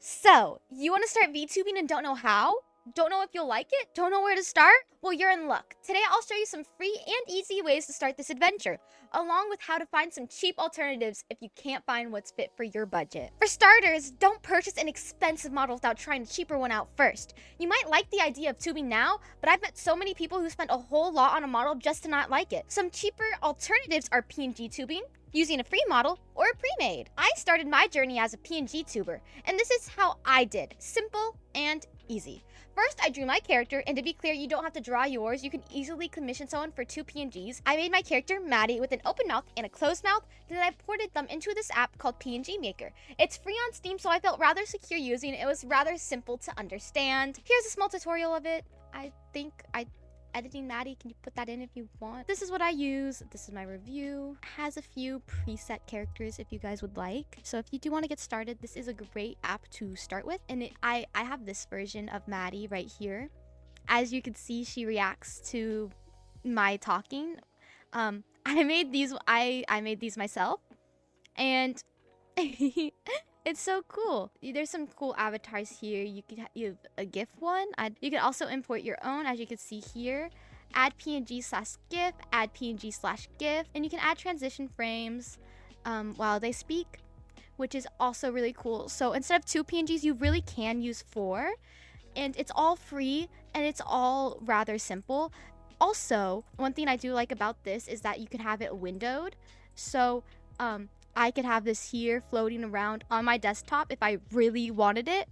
So, you want to start VTubing and don't know how? Don't know if you'll like it? Don't know where to start? Well, you're in luck. Today, I'll show you some free and easy ways to start this adventure, along with how to find some cheap alternatives if you can't find what's fit for your budget. For starters, don't purchase an expensive model without trying a cheaper one out first. You might like the idea of tubing now, but I've met so many people who spent a whole lot on a model just to not like it. Some cheaper alternatives are PNG tubing, using a free model, or a pre-made. I started my journey as a PNG tuber, and this is how I did. Simple and easy. First, I drew my character, and to be clear, you don't have to draw yours. You can easily commission someone for 2 PNGs. I made my character, Maddie, with an open mouth and a closed mouth, then I ported them into this app called PNG Maker. It's free on Steam, so I felt rather secure using it. It was rather simple to understand. Here's a small tutorial of it. Editing Maddie, can you put that in if you want? This is what I use. This is my review. It has a few preset characters if you guys would like. So if you do want to get started, this is a great app to start with. And I have this version of Maddie right here. As you can see, she reacts to my talking. I made these myself, and it's so cool. There's some cool avatars here. You have a GIF one. You can also import your own, as you can see here. Add PNG/GIF, add PNG/GIF, and you can add transition frames while they speak, which is also really cool. So instead of 2 PNGs, you really can use 4, and it's all free and it's all rather simple. Also, one thing I do like about this is that you can have it windowed. So I could have this here floating around on my desktop if I really wanted it.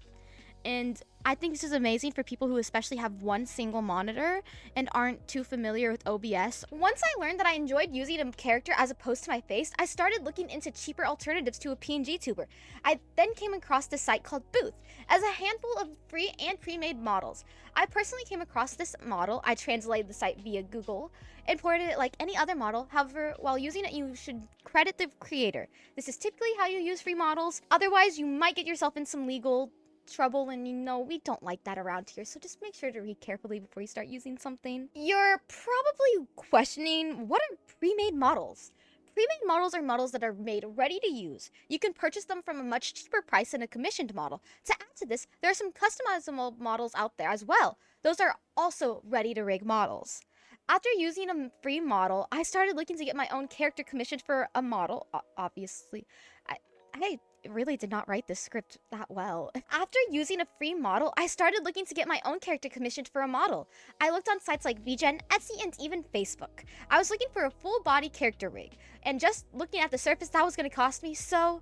And I think this is amazing for people who especially have one single monitor and aren't too familiar with OBS. Once I learned that I enjoyed using a character as opposed to my face, I started looking into cheaper alternatives to a PNG tuber. I then came across this site called Booth as a handful of free and pre-made models. I personally came across this model. I translated the site via Google, imported it like any other model. However, while using it, you should credit the creator. This is typically how you use free models. Otherwise, you might get yourself in some legal trouble, and we don't like that around here, so just make sure to read carefully before you start using something. You're probably questioning, what are pre-made models? Pre-made models are models that are made ready to use. You can purchase them from a much cheaper price than a commissioned model. To add to this, there are some customizable models out there as well. Those are also ready to rig models. After using a free model, I started looking to get my own character commissioned for a model. Obviously, I really did not write this script that well. After using a free model, I started looking to get my own character commissioned for a model. I looked on sites like VGen, Etsy, and even Facebook. I was looking for a full body character rig, and just looking at the surface, that was going to cost me so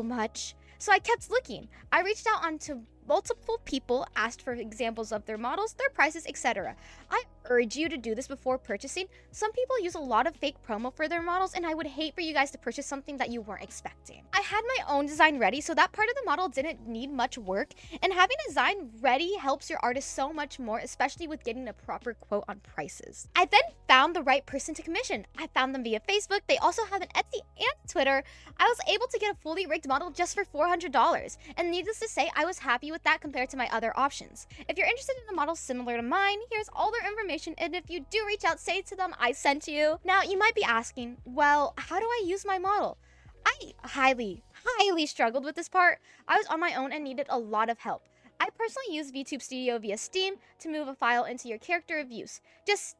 much. So I kept looking. I reached out onto multiple people, asked for examples of their models, their prices, etc. I urge you to do this before purchasing. Some people use a lot of fake promo for their models, and I would hate for you guys to purchase something that you weren't expecting. I had my own design ready, so that part of the model didn't need much work, and having a design ready helps your artist so much more, especially with getting a proper quote on prices. I then found the right person to commission. I found them via Facebook. They also have an Etsy and Twitter. I was able to get a fully rigged model just for $400, and needless to say, I was happy with that compared to my other options. If you're interested in a model similar to mine, here's all their information, and if you do reach out, say to them I sent you. Now, you might be asking, well, how do I use my model? I highly struggled with this part. I was on my own and needed a lot of help. I personally use VTube Studio via Steam to move a file into your character of use. Just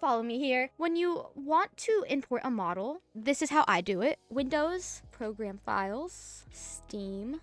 follow me here. When you want to import a model, this is how I do it. Windows, Program Files, Steam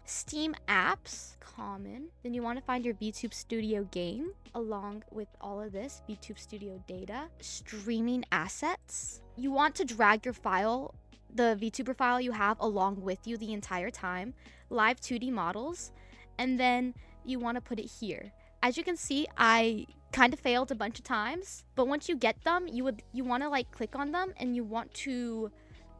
Apps, Common. Then you want to find your VTube Studio game along with all of this, VTube Studio data, Streaming Assets. You want to drag your file, the VTuber file you have, along with you the entire time, Live 2D models, and then you want to put it here. As you can see, I kind of failed a bunch of times, but once you get them, you want to click on them and you want to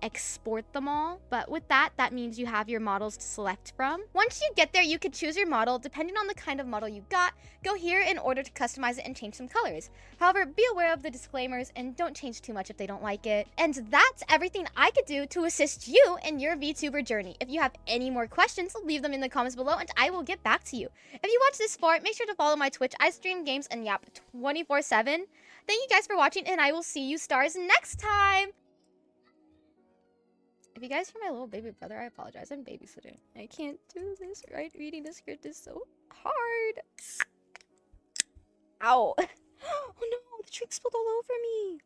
export them all. But with that means you have your models to select from. Once you get there, you can choose your model depending on the kind of model you got. Go here in order to customize it and change some colors. However, be aware of the disclaimers and don't change too much if they don't like it. And that's everything I could do to assist you in your VTuber journey. If you have any more questions, leave them in the comments below and I will get back to you. If you watched this far, make sure to follow my Twitch. I stream games and yap 24/7. Thank you guys for watching, and I will see you stars next time. If you guys hear my little baby brother, I apologize. I'm babysitting. I can't do this, right? Reading the script is so hard. Ow. Oh no, the drink spilled all over me.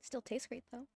Still tastes great though.